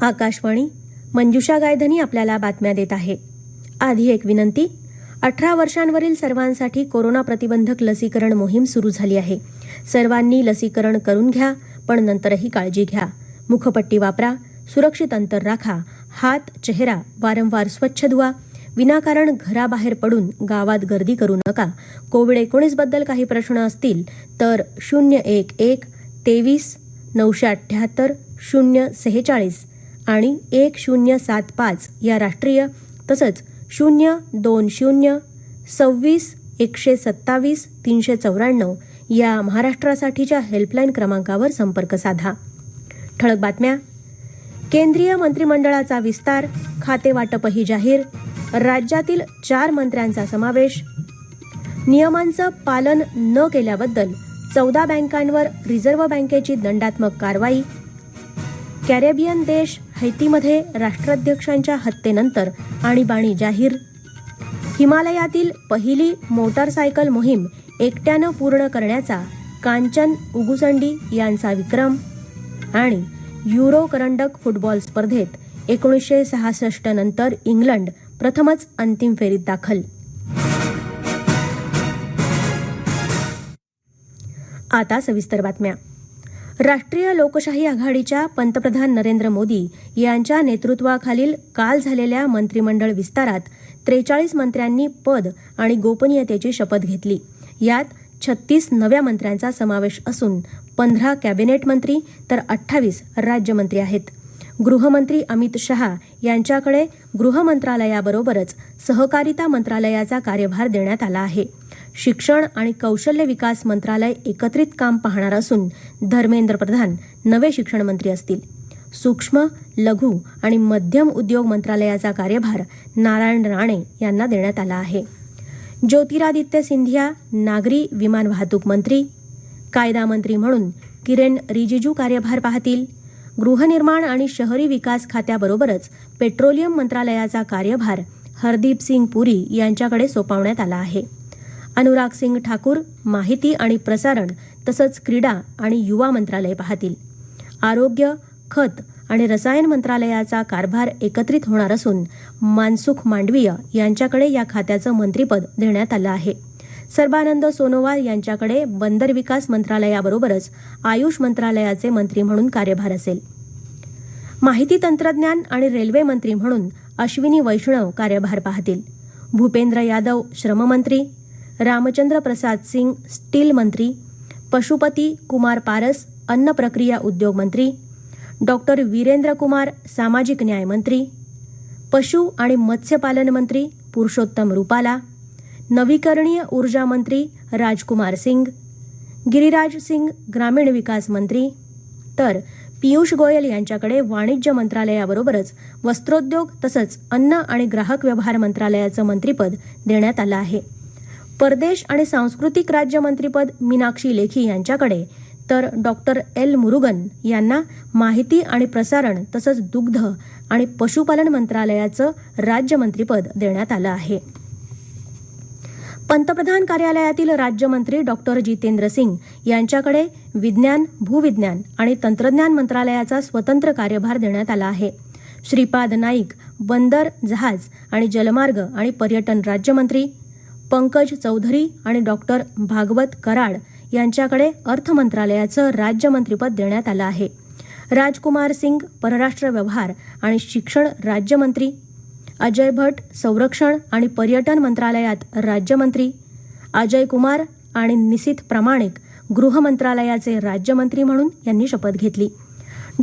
आकाशवाणी. मंजुषा गायधनी आपल्याला बातम्या देत आहे. आधी एक विनंती. 18 वर्षांवरील सर्वांसाठी कोरोना प्रतिबंधक लसीकरण मोहीम सुरू झाली आहे. सर्वांनी लसीकरण करून घ्या, पण नंतरही काळजी घ्या. मुखपट्टी वापरा, सुरक्षित अंतर राखा, हात चेहरा वारंवार स्वच्छ धुवा. विनाकारण घराबाहेर पडून गावात गर्दी करू नका. कोविड-19 बद्दल काही प्रश्न असतील तर 011 23 978 046 आणि 1075 या राष्ट्रीय तसंच 020 26 127 394 या महाराष्ट्रासाठीच्या हेल्पलाईन क्रमांकावर संपर्क साधा. ठळक बातम्या. केंद्रीय मंत्रिमंडळाचा विस्तार, खातेवाटपही जाहीर, राज्यातील 4 मंत्र्यांचा समावेश, नियमांचं पालन न केल्याबद्दल 14 बँकांवर रिझर्व्ह बँकेची दंडात्मक कारवाई, कॅरेबियन देश हैतीमध्ये राष्ट्राध्यक्षांच्या हत्येनंतर आणीबाणी जाहीर, हिमालयातील पहिली मोटारसायकल मोहीम एकट्यानं पूर्ण करण्याचा कांचन उगुसंडी यांचा विक्रम आणि युरो करंडक फुटबॉल स्पर्धेत 1966 नंतर इंग्लंड प्रथमच अंतिम फेरीत दाखल. आता सविस्तर बातम्या. राष्ट्रीय लोकशाही आघाडीच्या पंतप्रधान नरेंद्र मोदी यांच्या नेतृत्वाखालील काल झालेल्या मंत्रिमंडळ विस्तारात 43 मंत्र्यांनी पद आणि गोपनीयतेची शपथ घेतली. यात 36 नव्या मंत्र्यांचा समावेश असून 15 कॅबिनेट मंत्री तर 28 राज्यमंत्री आहेत. गृहमंत्री अमित शहा यांच्याकडे गृह मंत्रालयाबरोबरच सहकारिता मंत्रालयाचा कार्यभार देण्यात आला आहे. शिक्षण आणि कौशल्य विकास मंत्रालय एकत्रित काम पाहणार असून धर्मेंद्र प्रधान नवे शिक्षण मंत्री असतील. सूक्ष्म, लघु आणि मध्यम उद्योग मंत्रालयाचा कार्यभार नारायण राणे यांना देण्यात आला आहे. ज्योतिरादित्य सिंधिया नागरी विमान वाहतूक मंत्री, कायदा मंत्री म्हणून किरेन रिजिजू कार्यभार पाहतील. गृहनिर्माण आणि शहरी विकास खात्याबरोबरच पेट्रोलियम मंत्रालयाचा कार्यभार हरदीप सिंग पुरी यांच्याकडे सोपवण्यात आला आहे. अनुराग सिंग ठाकूर माहिती आणि प्रसारण तसंच क्रीडा आणि युवा मंत्रालय पाहतील. आरोग्य, खत आणि रसायन मंत्रालयाचा कारभार एकत्रित होणार असून मानसुख मांडवीय यांच्याकडे या खात्याचं मंत्रिपद देण्यात आलं आहे. सर्बानंद सोनोवाल यांच्याकडे बंदर विकास मंत्रालयाबरोबरच आयुष मंत्रालयाचे मंत्री म्हणून कार्यभार असेल. माहिती तंत्रज्ञान आणि रेल्वे मंत्री म्हणून अश्विनी वैष्णव कार्यभार पाहतील. भूपेंद्र यादव श्रममंत्री, रामचंद्र प्रसाद सिंग स्टील मंत्री, पशुपती कुमार पारस अन्न प्रक्रिया उद्योग मंत्री, डॉक्टर वीरेंद्र कुमार सामाजिक न्याय मंत्री, पशु आणि मत्स्यपालन मंत्री पुरुषोत्तम रुपाला, नवीकरणीय ऊर्जा मंत्री राजकुमार सिंग, गिरिराज सिंग ग्रामीण विकास मंत्री, तर पियुष गोयल यांच्याकडे वाणिज्य मंत्रालयाबरोबरच वस्त्रोद्योग तसंच अन्न आणि ग्राहक व्यवहार मंत्रालयाचं मंत्रिपद देण्यात आलं आहे. परदेश आणि सांस्कृतिक राज्य मंत्रिपद मीनाक्षी लेखी यांच्याकडे तर डॉक्टर एल मुरुगन यांना माहिती आणि प्रसारण तसंच दुग्ध आणि पशुपालन मंत्रालयाचं राज्यमंत्रीपद देण्यात आलं आहे. पंतप्रधान कार्यालयातील राज्यमंत्री डॉक्टर जितेंद्र सिंग यांच्याकडे विज्ञान, भूविज्ञान आणि तंत्रज्ञान मंत्रालयाचा स्वतंत्र कार्यभार देण्यात आला आहे. श्रीपाद नाईक बंदर, जहाज आणि जलमार्ग आणि पर्यटन राज्यमंत्री, पंकज चौधरी आणि डॉक्टर भागवत कराड यांच्याकडे अर्थ मंत्रालयाचं राज्यमंत्रीपद देण्यात आलं आहे. राजकुमार सिंग परराष्ट्र व्यवहार आणि शिक्षण राज्यमंत्री, अजय भट्ट संरक्षण आणि पर्यटन मंत्रालयात राज्यमंत्री, अजय कुमार आणि निसित प्रामाणिक गृह मंत्रालयाचे राज्यमंत्री म्हणून यांनी शपथ घेतली.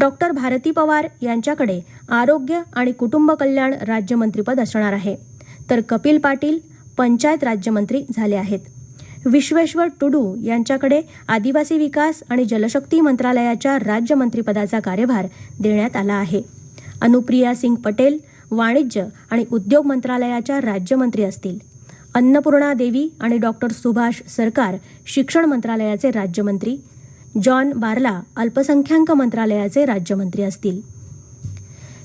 डॉक्टर भारती पवार यांच्याकडे आरोग्य आणि कुटुंब कल्याण राज्यमंत्रीपद असणार आहे. तर कपिल पाटील पंचायत राज्यमंत्री झाले आहेत. विश्वेश्वर टुडू यांच्याकडे आदिवासी विकास आणि जलशक्ती मंत्रालयाच्या राज्यमंत्रीपदाचा कार्यभार देण्यात आला आहे. अनुप्रिया सिंग पटेल वाणिज्य आणि उद्योग मंत्रालयाच्या राज्यमंत्री असतील. अन्नपूर्णा देवी आणि डॉक्टर सुभाष सरकार शिक्षण मंत्रालयाचे राज्यमंत्री, जॉन बार्ला अल्पसंख्याक मंत्रालयाचे राज्यमंत्री असतील.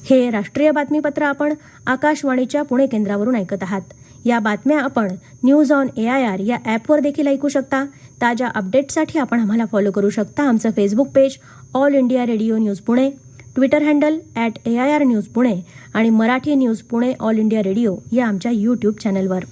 हे राष्ट्रीय बातमीपत्र आपण आकाशवाणीच्या पुणे केंद्रावरून ऐकत आहात. या बातम्या आपण न्यूज ऑन AIR या ॲपवर देखील ऐकू शकता. ताज्या अपडेट्ससाठी आपण आम्हाला फॉलो करू शकता. आमचं Facebook page All India Radio news Pune, Twitter handle @AIR news Pune आणि Marathi news Pune All India Radio या आमच्या यूट्यूब चॅनलवर.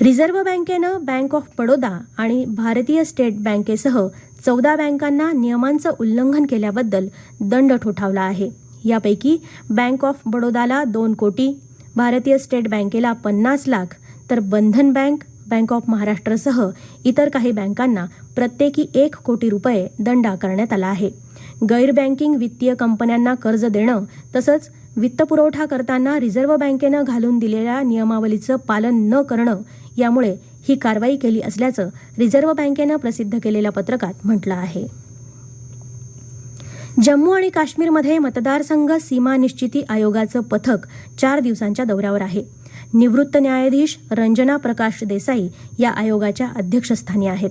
रिझर्व्ह बँकेनं बँक ऑफ बडोदा आणि भारतीय स्टेट बँकेसह 14 बँकांना नियमांचं उल्लंघन केल्याबद्दल दंड ठोठावला आहे. यापैकी बँक ऑफ बडोदाला 2 कोटी, भारतीय स्टेट बँकेला 50 लाख तर बंधन बँक, बँक ऑफ महाराष्ट्रसह इतर काही बँकांना प्रत्येकी 1 कोटी रुपये दंड आकारण्यात आला आहे. गैर बँकिंग वित्तीय कंपन्यांना कर्ज देणं तसंच वित्तपुरवठा करताना रिझर्व्ह बँकेनं घालून दिलेल्या नियमावलीचं पालन न करणं यामुळे ही कारवाई केली असल्याचं रिझर्व्ह बँकेनं प्रसिद्ध केलेल्या पत्रकात म्हटलं आहे. जम्मू आणि काश्मीरमध्ये मतदारसंघ सीमा निश्चिती आयोगाचं पथक 4 दिवसांच्या दौऱ्यावर आहे. निवृत्त न्यायाधीश रंजना प्रकाश देसाई या आयोगाच्या अध्यक्षस्थानी आहेत.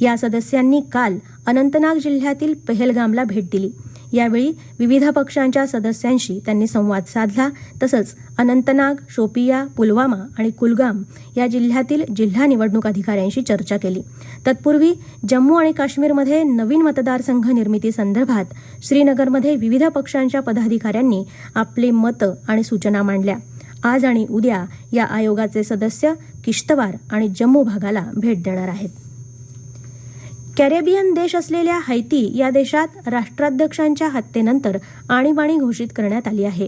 या सदस्यांनी काल अनंतनाग जिल्ह्यातील पहलगामला भेट दिली. यावेळी विविध पक्षांच्या सदस्यांशी त्यांनी संवाद साधला. तसंच अनंतनाग, शोपिया, पुलवामा आणि कुलगाम या जिल्ह्यातील जिल्हा निवडणूक अधिकाऱ्यांशी चर्चा केली. तत्पूर्वी जम्मू आणि काश्मीरमध्ये नवीन मतदारसंघ निर्मिती संदर्भात श्रीनगरमध्ये विविध पक्षांच्या पदाधिकाऱ्यांनी आपली मतं आणि सूचना मांडल्या. आज आणि उद्या या आयोगाचे सदस्य किश्तवार आणि जम्मू भागाला भेट देणार आहेत. कॅरेबियन देश असलेल्या हैती या देशात राष्ट्राध्यक्षांच्या हत्येनंतर आणीबाणी घोषित करण्यात आली आहे.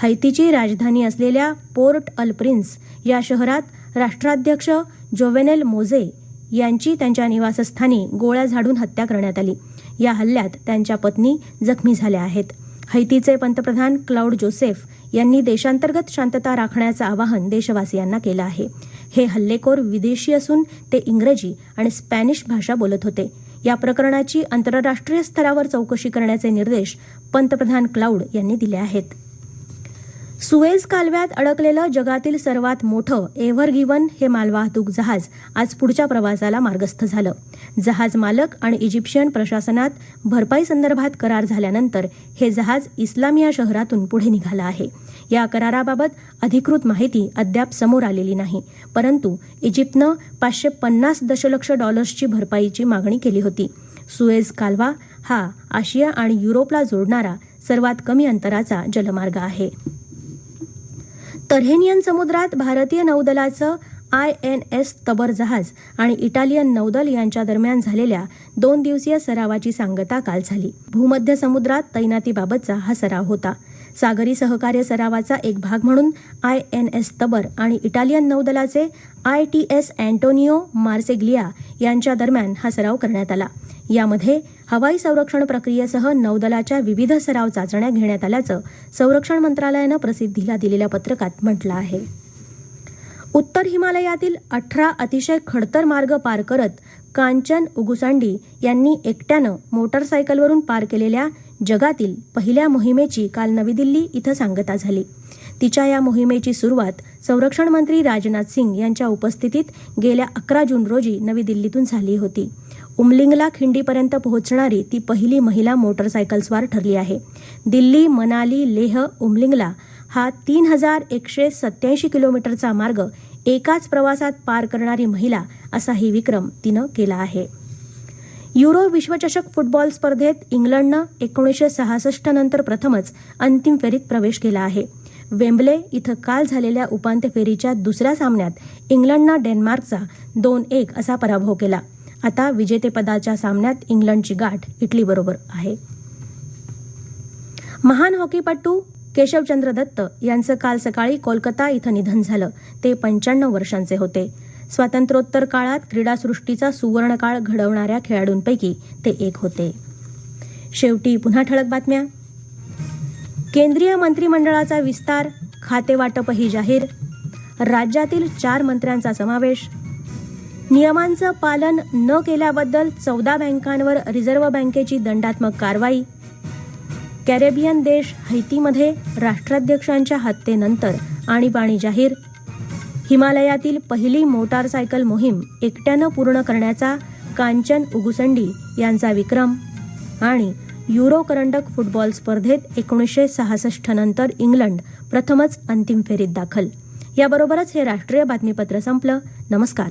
हैतीची राजधानी असलेल्या पोर्ट अल प्रिन्स या शहरात राष्ट्राध्यक्ष जोवेनेल मोझे यांची त्यांच्या निवासस्थानी गोळ्या झाडून हत्या करण्यात आली. या हल्ल्यात त्यांच्या पत्नी जखमी झाल्या आहेत. हैतीचे पंतप्रधान क्लाउड जोसेफ यांनी देशांतर्गत शांतता राखण्याचं आवाहन देशवासियांना केलं आहे. हे हल्लेखोर विदेशी असून ते इंग्रजी आणि स्पॅनिश भाषा बोलत होते. या प्रकरणाची आंतरराष्ट्रीय स्तरावर चौकशी करण्याचे निर्देश पंतप्रधान क्लाउड यांनी दिले आहेत. सुएझ कालव्यात अडकलेलं जगातील सर्वात मोठं एव्हर गिव्हन हे मालवाहतूक जहाज आज पुढच्या प्रवासाला मार्गस्थ झालं. जहाज मालक आणि इजिप्शियन प्रशासनात भरपाई संदर्भात करार झाल्यानंतर हे जहाज इस्लामिया शहरातून पुढे निघालं आहे. या कराराबाबत अधिकृत माहिती अद्याप समोर आलेली नाही, परंतु इजिप्तनं $550 दशलक्ष भरपाईची मागणी केली होती. सुएझ कालवा हा आशिया आणि युरोपला जोडणारा सर्वात कमी अंतराचा जलमार्ग आहे. तर्हेनियन समुद्रात भारतीय नौदलाचं INS तबर जहाज आणि इटालियन नौदल यांच्या दरम्यान झालेल्या 2 दिवसीय सरावाची सांगता काल झाली. भूमध्य समुद्रात तैनातीबाबतचा हा सराव होता. सागरी सहकार्य सरावाचा एक भाग म्हणून INS तबर आणि इटालियन नौदलाचे ITS अँटोनियो मार्सेग्लिया यांच्या दरम्यान हा सराव करण्यात आला. यामध्ये हवाई संरक्षण प्रक्रियेसह नौदलाच्या विविध सराव चाचण्या घेण्यात आल्याचं संरक्षण मंत्रालयानं प्रसिद्धीला दिलेल्या पत्रकात म्हटलं आहे. उत्तर हिमालयातील 18 अतिशय खडतर मार्ग पार करत कांचन उगुसांडी यांनी एकट्यानं मोटरसायकलवरून पार केलेल्या जगातील पहिल्या मोहिमेची काल नवी दिल्ली इथं सांगता झाली. तिच्या या मोहिमेची सुरुवात संरक्षण मंत्री राजनाथ सिंग यांच्या उपस्थितीत गेल्या 11 जून रोजी नवी दिल्लीतून झाली होती. उमलिंगला खिंडीपर्यंत पोहोचणारी ती पहिली महिला मोटरसायकलस्वार ठरली आहे. दिल्ली, मनाली, लेह, उमलिंगला हा 3187 किलोमीटरचा मार्ग एकाच प्रवासात पार करणारी महिला असाही विक्रम तिनं केला आहे. युरो विश्वचषक फुटबॉल स्पर्धेत इंग्लंडनं 1966 नंतर प्रथमच अंतिम फेरीत प्रवेश केला आहे. वेम्बले इथं काल झालेल्या उपांत्य फेरीच्या दुसऱ्या सामन्यात इंग्लंडनं डेन्मार्कचा 2-1 असा पराभव केला. आता विजेतेपदाच्या सामन्यात इंग्लंडची गाठ इटलीबरोबर आहे. महान हॉकीपटू केशवचंद्र दत्त यांचं काल सकाळी कोलकाता इथं निधन झालं. ते 95 वर्षांचे होते. स्वातंत्र्योत्तर काळात क्रीडासृष्टीचा सुवर्णकाळ घडवणाऱ्या खेळाडूंपैकी ते एक होते. शेवटी पुन्हा ठळक बातम्या. केंद्रीय मंत्रिमंडळाचा विस्तार, खातेवाटपही जाहीर. राज्यातील 4 मंत्र्यांचा समावेश. नियमांचं पालन न केल्याबद्दल 14 बँकांवर रिझर्व्ह बँकेची दंडात्मक कारवाई. कॅरेबियन देश हैतीमध्ये राष्ट्राध्यक्षांच्या हत्येनंतर आणीबाणी जाहीर. हिमालयातील पहिली मोटारसायकल मोहीम एकट्यानं पूर्ण करण्याचा कांचन उगुसंडी यांचा विक्रम. आणि युरो करंडक फुटबॉल स्पर्धेत 1966 नंतर इंग्लंड प्रथमच अंतिम फेरीत दाखल. याबरोबरच हे राष्ट्रीय बातमीपत्र संपलं. नमस्कार.